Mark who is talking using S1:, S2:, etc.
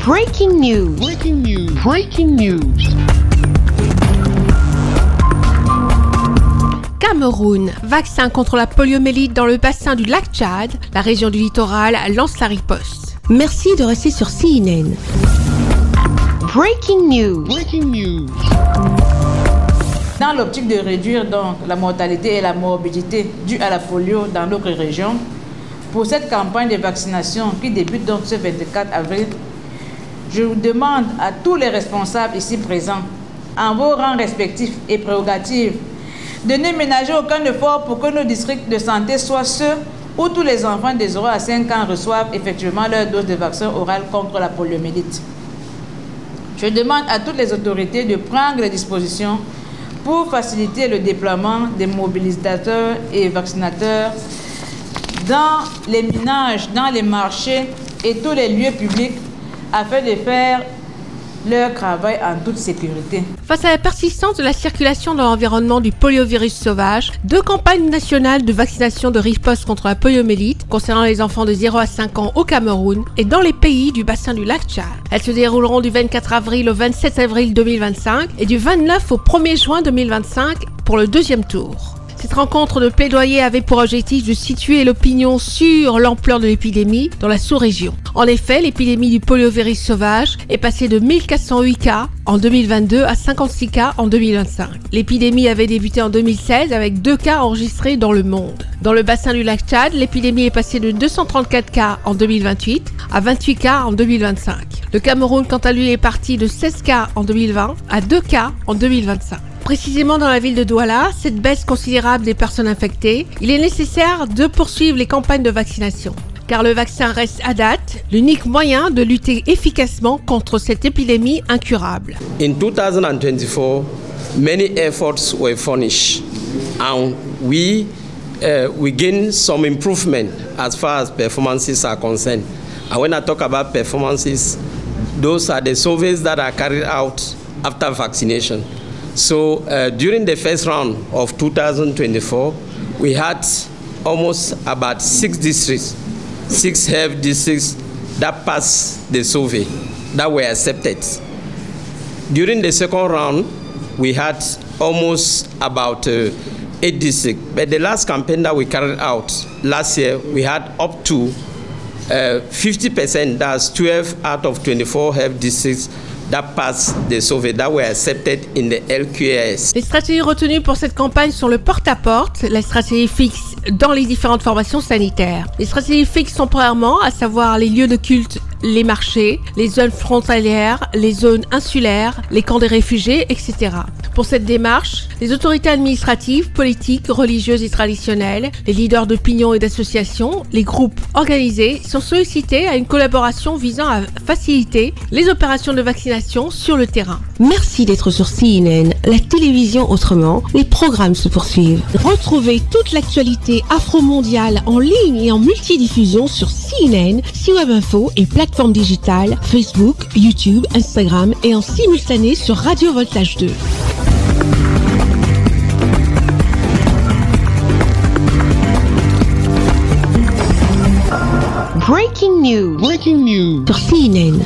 S1: Breaking news. Breaking news. Breaking news. Cameroun, vaccin contre la poliomyélite dans le bassin du lac Tchad. La région du littoral lance la riposte. Merci de rester sur CNN. Breaking news. Breaking news.
S2: Dans l'optique de réduire donc la mortalité et la morbidité due à la polio dans notre région, pour cette campagne de vaccination qui débute donc ce 24 avril, je vous demande à tous les responsables ici présents, en vos rangs respectifs et prérogatives, de ne ménager aucun effort pour que nos districts de santé soient ceux où tous les enfants de 0 à 5 ans reçoivent effectivement leur dose de vaccin oral contre la poliomyélite. Je demande à toutes les autorités de prendre les dispositions pour faciliter le déploiement des mobilisateurs et vaccinateurs dans les ménages, dans les marchés et tous les lieux publics afin de faire leur travail en toute sécurité.
S1: Face à la persistance de la circulation dans l'environnement du poliovirus sauvage, 2 campagnes nationales de vaccination de riposte contre la poliomyélite concernant les enfants de 0 à 5 ans au Cameroun et dans les pays du bassin du lac Tchad. Elles se dérouleront du 24 avril au 27 avril 2025 et du 29 au 1er juin 2025 pour le 2e tour. Cette rencontre de plaidoyer avait pour objectif de situer l'opinion sur l'ampleur de l'épidémie dans la sous-région. En effet, l'épidémie du poliovirus sauvage est passée de 1408 cas en 2022 à 56 cas en 2025. L'épidémie avait débuté en 2016 avec 2 cas enregistrés dans le monde. Dans le bassin du lac Tchad, l'épidémie est passée de 234 cas en 2028 à 28 cas en 2025. Le Cameroun, quant à lui, est parti de 16 cas en 2020 à 2 cas en 2025. Précisément dans la ville de Douala, cette baisse considérable des personnes infectées, il est nécessaire de poursuivre les campagnes de vaccination. Car le vaccin reste à date l'unique moyen de lutter efficacement contre cette épidémie incurable.
S3: In 2024, many efforts were furnished and we gained some improvement as far as performances are concerned. And when I talk about performances, those are the surveys that are carried out after vaccination. So during the first round of 2024, we had almost about 6 districts, 6 health districts that passed the survey, that were accepted. During the second round, we had almost about 8 districts. But the last campaign that we carried out last year, we had up to 50%, that's 12 out of 24 health districts that passed the survey, that were accepted in the LQAS.
S1: Les stratégies retenues pour cette campagne sont le porte-à-porte, la stratégie fixe dans les différentes formations sanitaires. Les stratégies fixes sont premièrement, à savoir les lieux de culte, les marchés, les zones frontalières, les zones insulaires, les camps des réfugiés, etc. Pour cette démarche, les autorités administratives, politiques, religieuses et traditionnelles, les leaders d'opinion et d'associations, les groupes organisés sont sollicités à une collaboration visant à faciliter les opérations de vaccination sur le terrain. Merci d'être sur CNN, la télévision autrement. Les programmes se poursuivent. Retrouvez toute l'actualité afro-mondiale en ligne et en multidiffusion sur CNN, C-Web Info et plateformes digitales, Facebook, YouTube, Instagram et en simultané sur Radio Voltage 2. Breaking news. Breaking news. Sur CNN.